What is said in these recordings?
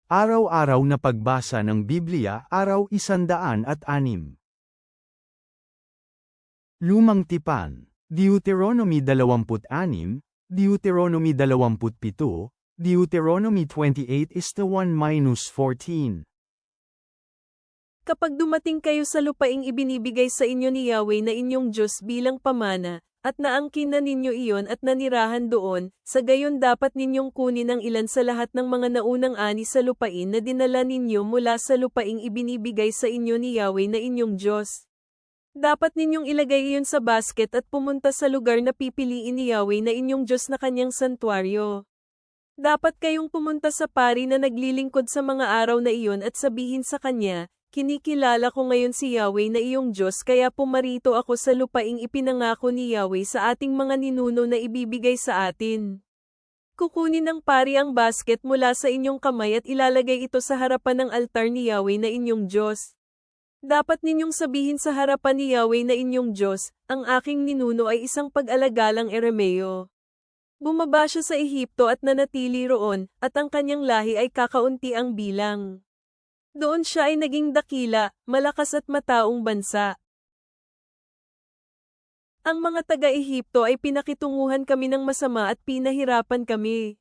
Araw-araw na pagbasa ng Biblia, Araw 106. Lumang Tipan, Deuteronomy 26, Deuteronomy 27, Deuteronomy 28:1-14. Kapag dumating kayo sa lupaing ibinibigay sa inyo ni Yahweh na inyong Diyos bilang pamana, at naangkin na ninyo iyon at nanirahan doon, sa gayon dapat ninyong kunin ang ilan sa lahat ng mga naunang ani sa lupain na dinala ninyo mula sa lupaing ibinibigay sa inyo ni Yahweh na inyong Diyos. Dapat ninyong ilagay iyon sa basket at pumunta sa lugar na pipiliin ni Yahweh na inyong Diyos na kanyang santuaryo. Dapat kayong pumunta sa pari na naglilingkod sa mga araw na iyon at sabihin sa kanya, "Kinikilala ko ngayon si Yahweh na iyong Diyos kaya pumarito ako sa lupaing ipinangako ni Yahweh sa ating mga ninuno na ibibigay sa atin." Kukunin ng pari ang basket mula sa inyong kamay at ilalagay ito sa harapan ng altar ni Yahweh na inyong Diyos. Dapat ninyong sabihin sa harapan ni Yahweh na inyong Diyos, "Ang aking ninuno ay isang pag-alagalang Arameo. Bumaba siya sa Ehipto at nanatili roon, at ang kanyang lahi ay kakaunti ang bilang. Doon siya ay naging dakila, malakas at mataong bansa. Ang mga taga-Ehipto ay pinakitunguhan kami ng masama at pinahirapan kami.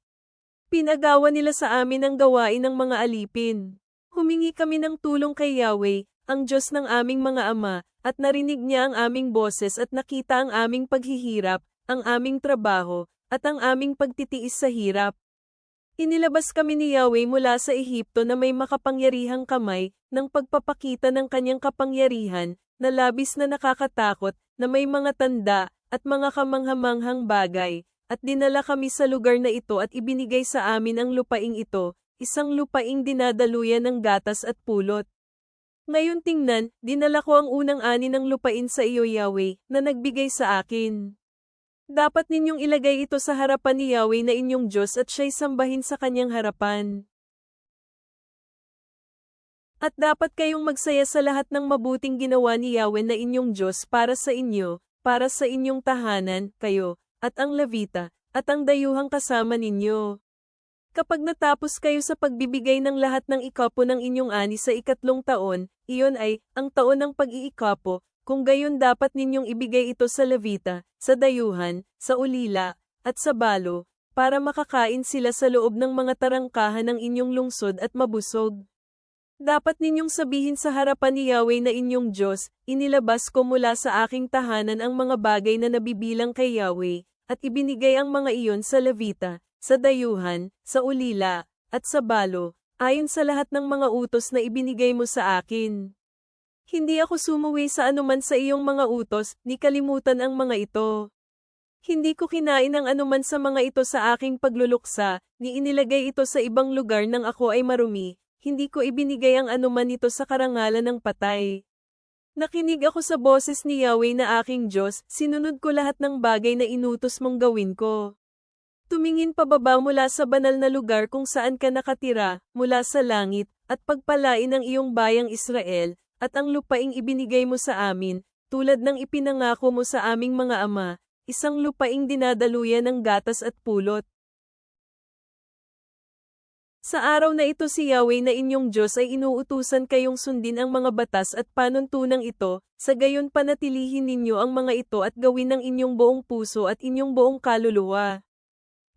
Pinagawa nila sa amin ang gawain ng mga alipin. Humingi kami ng tulong kay Yahweh, ang Diyos ng aming mga ama, at narinig niya ang aming boses at nakita ang aming paghihirap, ang aming trabaho, at ang aming pagtitiis sa hirap. Inilabas kami ni Yahweh mula sa Ehipto na may makapangyarihang kamay, ng pagpapakita ng kanyang kapangyarihan, na labis na nakakatakot, na may mga tanda, at mga kamanghamanghang bagay, at dinala kami sa lugar na ito at ibinigay sa amin ang lupaing ito, isang lupaing dinadaluyan ng gatas at pulot. Ngayon tingnan, dinala ko ang unang ani ng lupain sa iyo Yahweh, na nagbigay sa akin. Dapat ninyong ilagay ito sa harapan ni Yahweh na inyong Diyos at siya'y sambahin sa kanyang harapan. At dapat kayong magsaya sa lahat ng mabuting ginawa ni Yahweh na inyong Diyos para sa inyo, para sa inyong tahanan, kayo, at ang Levita, at ang dayuhang kasama ninyo. Kapag natapos kayo sa pagbibigay ng lahat ng ikapo ng inyong ani sa 3 taon, iyon ay, ang taon ng pag-iikapo, kung gayon dapat ninyong ibigay ito sa Levita, sa dayuhan, sa ulila, at sa balo, para makakain sila sa loob ng mga tarangkahan ng inyong lungsod at mabusog. Dapat ninyong sabihin sa harapan ni Yahweh na inyong Diyos, inilabas ko mula sa aking tahanan ang mga bagay na nabibilang kay Yahweh, at ibinigay ang mga iyon sa Levita, sa dayuhan, sa ulila, at sa balo, ayon sa lahat ng mga utos na ibinigay mo sa akin. Hindi ako sumuwi sa anuman sa iyong mga utos, ni kalimutan ang mga ito. Hindi ko kinain ang anuman sa mga ito sa aking pagluluksa, ni inilagay ito sa ibang lugar nang ako ay marumi, hindi ko ibinigay ang anuman nito sa karangalan ng patay. Nakinig ako sa boses ni Yahweh na aking Diyos, sinunod ko lahat ng bagay na inutos mong gawin ko. Tumingin pababa mula sa banal na lugar kung saan ka nakatira, mula sa langit, at pagpalain ang iyong bayang Israel, at ang lupaing ibinigay mo sa amin, tulad ng ipinangako mo sa aming mga ama, isang lupaing dinadaluyan ng gatas at pulot. Sa araw na ito si Yahweh na inyong Diyos ay inuutusan kayong sundin ang mga batas at panuntunang ito, sa gayon panatilihin ninyo ang mga ito at gawin ng inyong buong puso at inyong buong kaluluwa.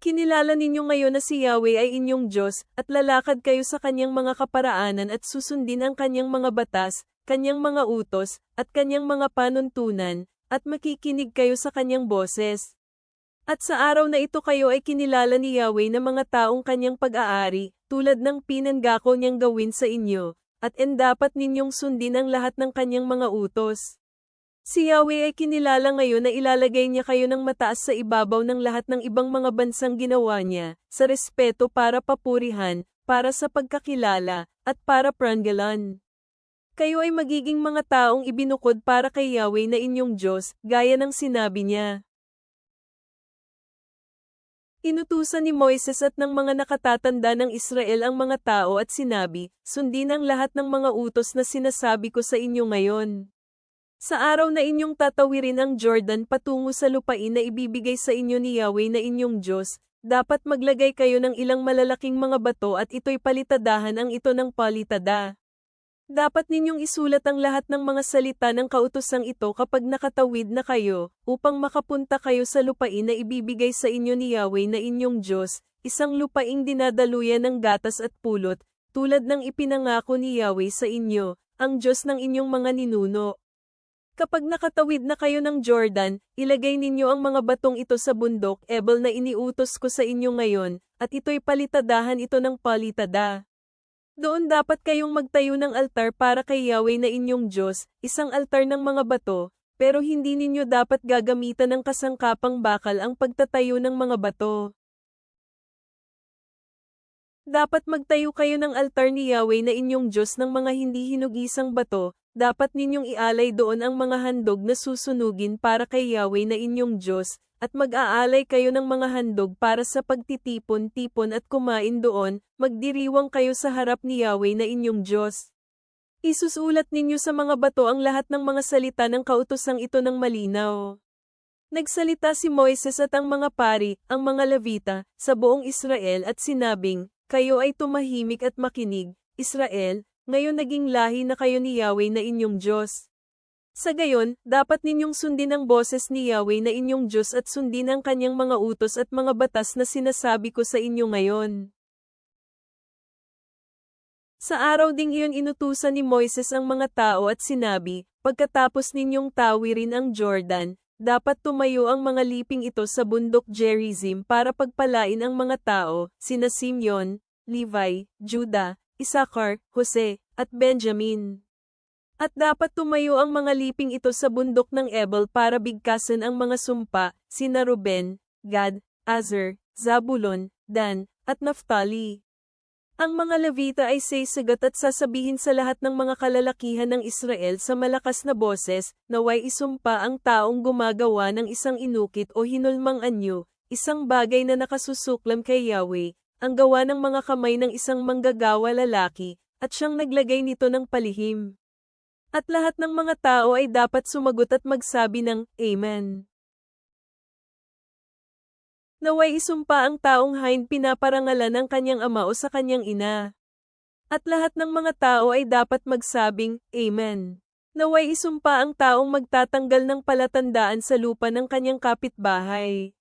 Kinilala ninyo ngayon na si Yahweh ay inyong Diyos, at lalakad kayo sa kanyang mga kaparaanan at susundin ang kanyang mga batas, kanyang mga utos, at kanyang mga panuntunan, at makikinig kayo sa kanyang boses. At sa araw na ito kayo ay kinilala ni Yahweh na mga taong kanyang pag-aari, tulad ng pinanggako niyang gawin sa inyo, at dapat ninyong sundin ang lahat ng kanyang mga utos. Si Yahweh ay kinilala ngayon na ilalagay niya kayo ng mataas sa ibabaw ng lahat ng ibang mga bansang ginawa niya, sa respeto para papurihan, para sa pagkakilala, at para pranggalan. Kayo ay magiging mga taong ibinukod para kay Yahweh na inyong Diyos, gaya ng sinabi niya. Inutusan ni Moises at ng mga nakatatanda ng Israel ang mga tao at sinabi, "Sundin ang lahat ng mga utos na sinasabi ko sa inyo ngayon. Sa araw na inyong tatawirin ang Jordan patungo sa lupain na ibibigay sa inyo ni Yahweh na inyong Diyos, dapat maglagay kayo ng ilang malalaking mga bato at ito'y palitadahan ang ito ng palitada. Dapat ninyong isulat ang lahat ng mga salita ng kautosang ito kapag nakatawid na kayo, upang makapunta kayo sa lupain na ibibigay sa inyo ni Yahweh na inyong Diyos, isang lupaing dinadaluyan ng gatas at pulot, tulad ng ipinangako ni Yahweh sa inyo, ang Diyos ng inyong mga ninuno. Kapag nakatawid na kayo ng Jordan, ilagay ninyo ang mga batong ito sa bundok Ebal na iniutos ko sa inyo ngayon, at ito'y palitadahan ito ng palitada. Doon dapat kayong magtayo ng altar para kay Yahweh na inyong Diyos, isang altar ng mga bato, pero hindi ninyo dapat gagamitan ng kasangkapang bakal ang pagtatayo ng mga bato. Dapat magtayo kayo ng altar ni Yahweh na inyong Diyos ng mga hindi hinugisang bato, dapat ninyong ialay doon ang mga handog na susunugin para kay Yahweh na inyong Diyos, at mag-aalay kayo ng mga handog para sa pagtitipon-tipon at kumain doon, magdiriwang kayo sa harap ni Yahweh na inyong Diyos. Isusulat ninyo sa mga bato ang lahat ng mga salita ng kautosang ito ng malinaw. Nagsalita si Moises at ang mga pari, ang mga Levita, sa buong Israel at sinabing, kayo ay tumahimik at makinig, Israel, ngayon naging lahi na kayo ni Yahweh na inyong Diyos. Sa gayon, dapat ninyong sundin ang boses ni Yahweh na inyong Diyos at sundin ang kanyang mga utos at mga batas na sinasabi ko sa inyo ngayon. Sa araw ding iyon inutusan ni Moises ang mga tao at sinabi, pagkatapos ninyong tawirin ang Jordan, dapat tumayo ang mga liping ito sa bundok Gerizim para pagpalain ang mga tao, sina Simeon, Levi, Judah, Isakar, Jose, at Benjamin. At dapat tumayo ang mga liping ito sa bundok ng Ebal para bigkasan ang mga sumpa, sina Ruben, Gad, Aser, Zabulon, Dan, at Naphtali. Ang mga Levita ay sasagot at sasabihin sa lahat ng mga kalalakihan ng Israel sa malakas na boses, naway isumpa ang taong gumagawa ng isang inukit o hinulmang anyo, isang bagay na nakasusuklam kay Yahweh, ang gawa ng mga kamay ng isang manggagawa lalaki, at siyang naglagay nito ng palihim. At lahat ng mga tao ay dapat sumagot at magsabi ng, Amen. Naway isumpa ang taong hain pinaparangalan ng kanyang ama o sa kanyang ina. At lahat ng mga tao ay dapat magsabing, Amen. Naway isumpa ang taong magtatanggal ng palatandaan sa lupa ng kanyang kapitbahay.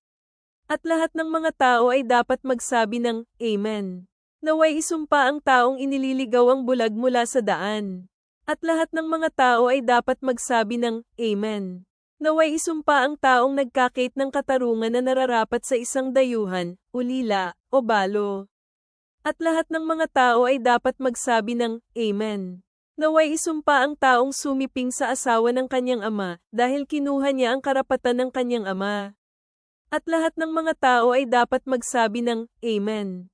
At lahat ng mga tao ay dapat magsabi ng, Amen. Naway isumpa ang taong inililigaw ang bulag mula sa daan. At lahat ng mga tao ay dapat magsabi ng, Amen. Naway isumpa ang taong nagkakait ng katarungan na nararapat sa isang dayuhan, ulila, o balo. At lahat ng mga tao ay dapat magsabi ng, Amen. Naway isumpa ang taong sumiping sa asawa ng kanyang ama, dahil kinuha niya ang karapatan ng kanyang ama. At lahat ng mga tao ay dapat magsabi ng, Amen.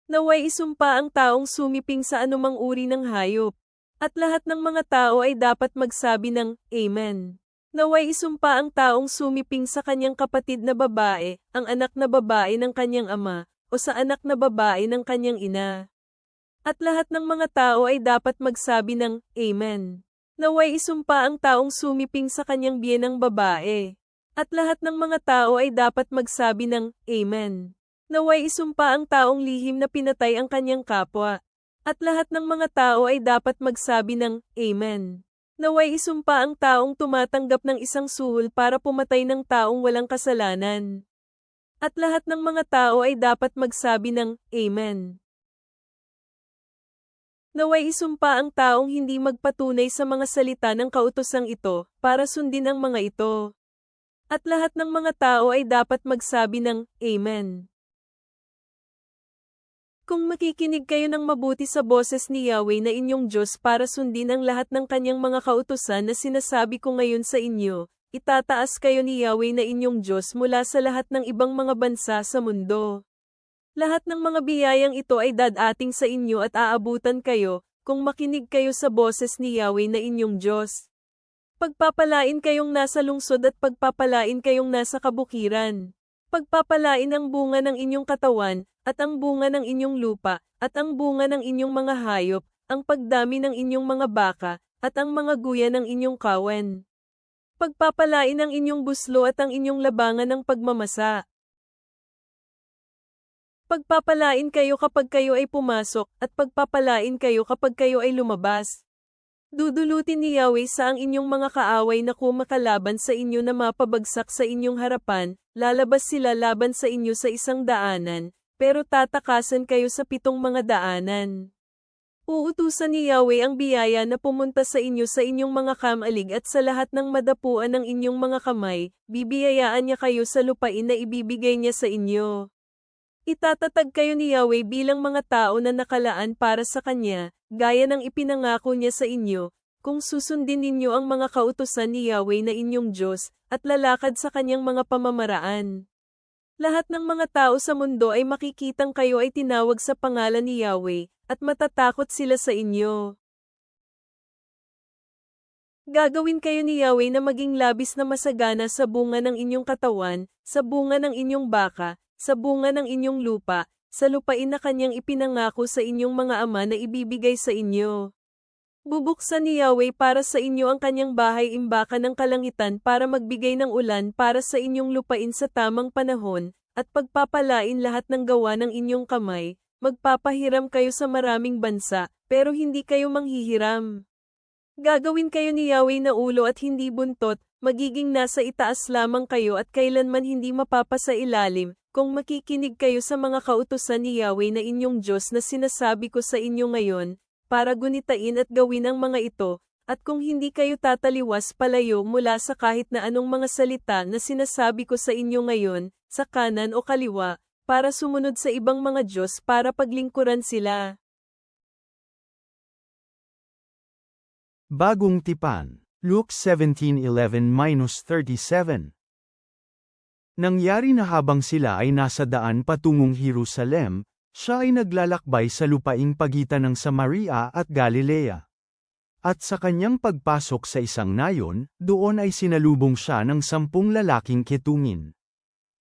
Naway isumpa ang taong sumiping sa anumang uri ng hayop. At lahat ng mga tao ay dapat magsabi ng, Amen. Naway isumpa ang taong sumiping sa kanyang kapatid na babae, ang anak na babae ng kanyang ama, o sa anak na babae ng kanyang ina. At lahat ng mga tao ay dapat magsabi ng, Amen. Naway isumpa ang taong sumiping sa kanyang biyenang babae. At lahat ng mga tao ay dapat magsabi ng, Amen. Naway isumpa ang taong lihim na pinatay ang kanyang kapwa. At lahat ng mga tao ay dapat magsabi ng, Amen. Naway isumpa ang taong tumatanggap ng isang suhol para pumatay ng taong walang kasalanan. At lahat ng mga tao ay dapat magsabi ng, Amen. Naway isumpa ang taong hindi magpatunay sa mga salita ng kautosang ito, para sundin ang mga ito. At lahat ng mga tao ay dapat magsabi ng, Amen. Kung makikinig kayo ng mabuti sa boses ni Yahweh na inyong Diyos para sundin ang lahat ng kanyang mga kautusan na sinasabi ko ngayon sa inyo, itataas kayo ni Yahweh na inyong Diyos mula sa lahat ng ibang mga bansa sa mundo. Lahat ng mga biyayang ito ay dadating sa inyo at aabutan kayo, kung makinig kayo sa boses ni Yahweh na inyong Diyos. Pagpapalain kayong nasa lungsod at pagpapalain kayong nasa kabukiran. Pagpapalain ang bunga ng inyong katawan, at ang bunga ng inyong lupa, at ang bunga ng inyong mga hayop, ang pagdami ng inyong mga baka, at ang mga guya ng inyong kawan. Pagpapalain ang inyong buslo at ang inyong labangan ng pagmamasa. Pagpapalain kayo kapag kayo ay pumasok, at pagpapalain kayo kapag kayo ay lumabas. Dudulutin ni Yahweh sa ang inyong mga kaaway na kumakalaban sa inyo na mapabagsak sa inyong harapan, lalabas sila laban sa inyo sa isang daanan, pero tatakasan kayo sa 7 mga daanan. Uutusan ni Yahweh ang biyaya na pumunta sa inyo sa inyong mga kamalig at sa lahat ng madapuan ng inyong mga kamay, bibiyayaan niya kayo sa lupain na ibibigay niya sa inyo. Itatatag kayo ni Yahweh bilang mga tao na nakalaan para sa Kanya, gaya ng ipinangako niya sa inyo, kung susundin ninyo ang mga kautusan ni Yahweh na inyong Diyos, at lalakad sa Kanyang mga pamamaraan. Lahat ng mga tao sa mundo ay makikitang kayo ay tinawag sa pangalan ni Yahweh, at matatakot sila sa inyo. Gagawin kayo ni Yahweh na maging labis na masagana sa bunga ng inyong katawan, sa bunga ng inyong baka, sa bunga ng inyong lupa, sa lupain na Kanyang ipinangako sa inyong mga ama na ibibigay sa inyo. Bubuksan ni Yahweh para sa inyo ang Kanyang bahay-imbakan ng kalangitan para magbigay ng ulan para sa inyong lupain sa tamang panahon, at pagpapalain lahat ng gawa ng inyong kamay. Magpapahiram kayo sa maraming bansa, pero hindi kayo manghihiram. Gagawin kayo ni Yahweh na ulo at hindi buntot, magiging nasa itaas lamang kayo at kailanman hindi mapapasa ilalim, kung makikinig kayo sa mga kautusan ni Yahweh na inyong Diyos na sinasabi ko sa inyo ngayon, para gunitain at gawin ang mga ito, at kung hindi kayo tataliwas palayo mula sa kahit na anong mga salita na sinasabi ko sa inyo ngayon, sa kanan o kaliwa, para sumunod sa ibang mga Diyos para paglingkuran sila. Bagong Tipan, Luke 17:11-37. Nangyari na habang sila ay nasa daan patungong Jerusalem, siya ay naglalakbay sa lupaing pagitan ng Samaria at Galilea. At sa kanyang pagpasok sa isang nayon, doon ay sinalubong siya ng 10 lalaking ketungin.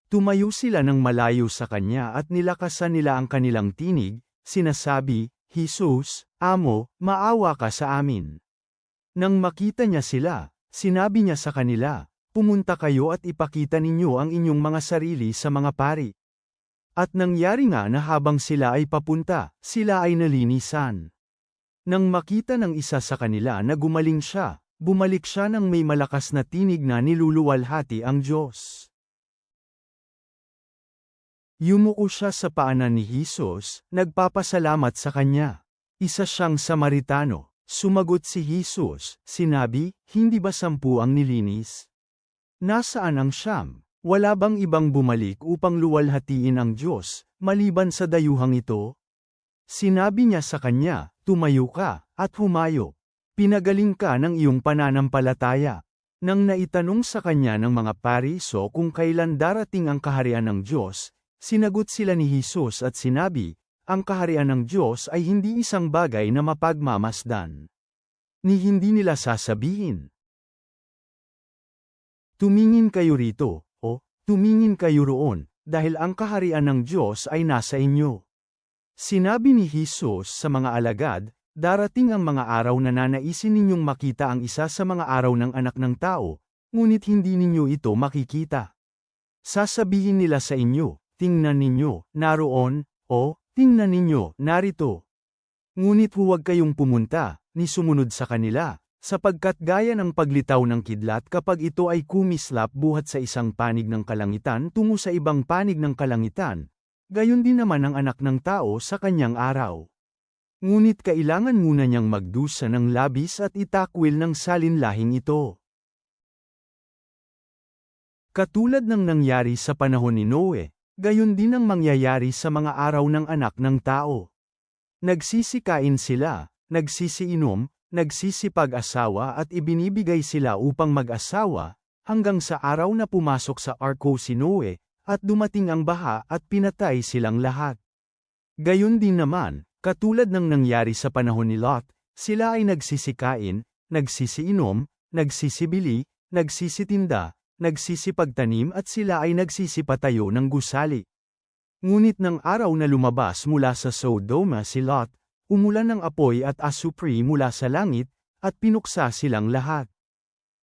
Tumayo sila ng malayo sa kanya at nilakasan nila ang kanilang tinig, sinasabi, "Jesus, Amo, maawa ka sa amin." Nang makita niya sila, sinabi niya sa kanila, "Pumunta kayo at ipakita ninyo ang inyong mga sarili sa mga pari." At nangyari nga na habang sila ay papunta, sila ay nalinisan. Nang makita ng isa sa kanila na gumaling siya, bumalik siya ng may malakas na tinig na niluluwalhati ang Diyos. Yumuko siya sa paanan ni Jesus, nagpapasalamat sa kanya. Isa siyang Samaritano. Sumagot si Jesus, sinabi, "Hindi ba 10 ang nilinis? Nasaan ang 9? Wala bang ibang bumalik upang luwalhatiin ang Diyos, maliban sa dayuhang ito?" Sinabi niya sa kanya, "Tumayo ka, at humayo. Pinagaling ka ng iyong pananampalataya." Nang naitanong sa kanya ng mga Pariso kung kailan darating ang kaharian ng Diyos, sinagot sila ni Jesus at sinabi, "Ang kaharian ng Diyos ay hindi isang bagay na mapagmamasdan. Ni hindi nila sasabihin, 'Tumingin kayo rito,' o 'Tumingin kayo roon,' dahil ang kaharian ng Diyos ay nasa inyo." Sinabi ni Jesus sa mga alagad, "Darating ang mga araw na nanaisin ninyong makita ang isa sa mga araw ng Anak ng Tao, ngunit hindi ninyo ito makikita. Sasabihin nila sa inyo, 'Tingnan ninyo, naroon,' o 'Tingnan ninyo, narito.' Ngunit huwag kayong pumunta, ni sumunod sa kanila, sapagkat gaya ng paglitaw ng kidlat kapag ito ay kumislap buhat sa isang panig ng kalangitan tungo sa ibang panig ng kalangitan, gayon din naman ang Anak ng Tao sa kanyang araw. Ngunit kailangan muna niyang magdusa ng labis at itakwil ng salinlahing ito. Katulad ng nangyari sa panahon ni Noe, gayon din ang mangyayari sa mga araw ng Anak ng Tao. Nagsisikain sila, nagsisiinom, nagsisipag-asawa at ibinibigay sila upang mag-asawa, hanggang sa araw na pumasok sa arko si Noe, at dumating ang baha at pinatay silang lahat. Gayon din naman, katulad ng nangyari sa panahon ni Lot, sila ay nagsisikain, nagsisiinom, nagsisibili, nagsisitinda, nagsisipagtanim at sila ay nagsisipatayo ng gusali. Ngunit ng araw na lumabas mula sa Sodoma si Lot, umulan ng apoy at asupri mula sa langit, at pinuksa silang lahat.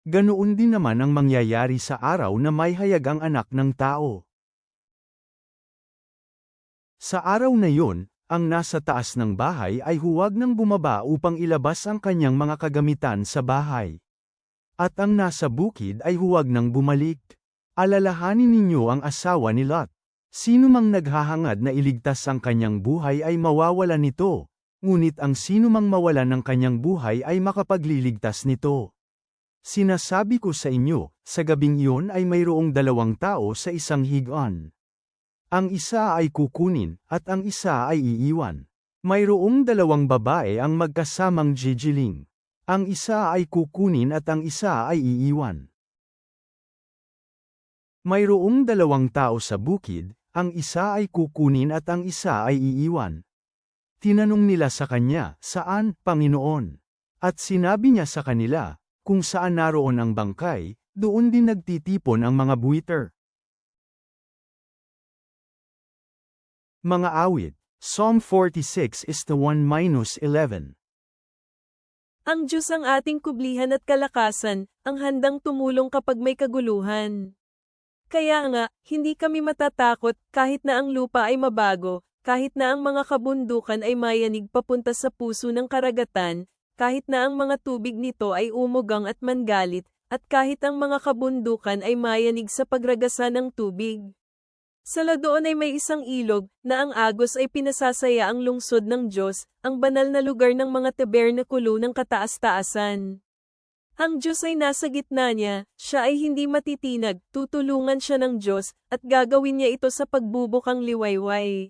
Ganoon din naman ang mangyayari sa araw na may hayag ang Anak ng Tao. Sa araw na yun, ang nasa taas ng bahay ay huwag nang bumaba upang ilabas ang kanyang mga kagamitan sa bahay. At ang nasa bukid ay huwag nang bumalik. Alalahanin ninyo ang asawa ni Lot. Sino mang naghahangad na iligtas ang kanyang buhay ay mawawalan nito, ngunit ang sino mang mawalan ng kanyang buhay ay makapagliligtas nito. Sinasabi ko sa inyo, sa gabing iyon ay mayroong 2 tao sa isang higaan. Ang isa ay kukunin, at ang isa ay iiwan. Mayroong 2 babae ang magkasamang jijiling. Ang isa ay kukunin at ang isa ay iiwan. Mayroong 2 tao sa bukid, ang isa ay kukunin at ang isa ay iiwan. Tinanong nila sa kanya, "Saan, Panginoon?" At sinabi niya sa kanila, "Kung saan naroon ang bangkay, doon din nagtitipon ang mga buwiter." Mga awit, Psalm 46 is the 1-11. Ang Diyos ang ating kublihan at kalakasan, ang handang tumulong kapag may kaguluhan. Kaya nga, hindi kami matatakot kahit na ang lupa ay mabago, kahit na ang mga kabundukan ay mayanig papunta sa puso ng karagatan, kahit na ang mga tubig nito ay umugang at mangalit, at kahit ang mga kabundukan ay mayanig sa pagragasa ng tubig. Sa ladoon ay may isang ilog, na ang agos ay pinasasaya ang lungsod ng Diyos, ang banal na lugar ng mga tabernakulo ng kataas-taasan. Ang Diyos ay nasa gitna niya, siya ay hindi matitinag, tutulungan siya ng Diyos, at gagawin niya ito sa pagbubukang liwayway.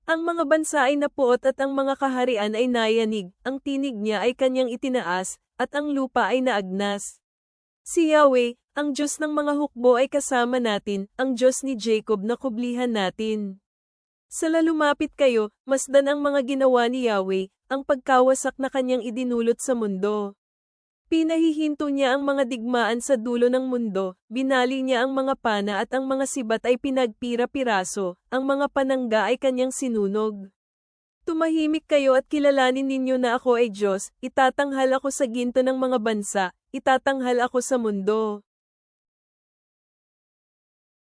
Ang mga bansa ay napuot at ang mga kaharian ay nayanig, ang tinig niya ay kanyang itinaas, at ang lupa ay naagnas. Si Yahweh, ang Diyos ng mga hukbo ay kasama natin, ang Diyos ni Jacob na kublihan natin. Sala lumapit kayo, masdan ang mga ginawa ni Yahweh, ang pagkawasak na kanyang idinulot sa mundo. Pinahihinto niya ang mga digmaan sa dulo ng mundo, binali niya ang mga pana at ang mga sibat ay pinagpira-piraso, ang mga panangga ay kanyang sinunog. Tumahimik kayo at kilalanin ninyo na ako ay Diyos, itatanghal ako sa ginto ng mga bansa, itatanghal ako sa mundo.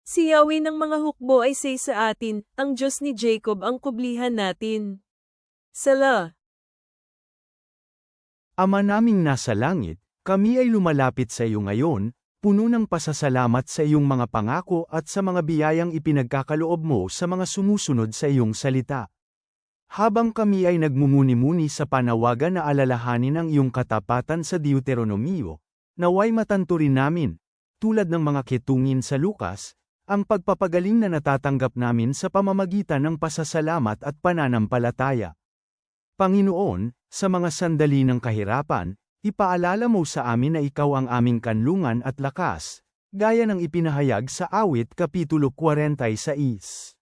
Si Yahweh ng mga hukbo ay say sa atin, ang Diyos ni Jacob ang kublihan natin. Sala. Ama naming nasa langit, kami ay lumalapit sa iyo ngayon, puno ng pasasalamat sa iyong mga pangako at sa mga biyayang ipinagkakaloob mo sa mga sumusunod sa iyong salita. Habang kami ay nagmumuni-muni sa panawagan na alalahanin ang iyong katapatan sa Deuteronomio, naway matanto rin namin, tulad ng mga ketungin sa Lukas, ang pagpapagaling na natatanggap namin sa pamamagitan ng pasasalamat at pananampalataya. Panginoon, sa mga sandali ng kahirapan, ipaalala mo sa amin na ikaw ang aming kanlungan at lakas, gaya ng ipinahayag sa Awit Kapitulo 46.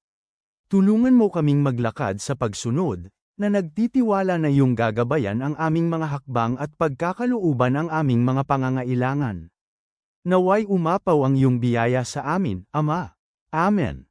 Tulungan mo kaming maglakad sa pagsunod, na nagtitiwala na iyong gagabayan ang aming mga hakbang at pagkakalooban ang aming mga pangangailangan. Naway umapaw ang iyong biyaya sa amin, Ama. Amen.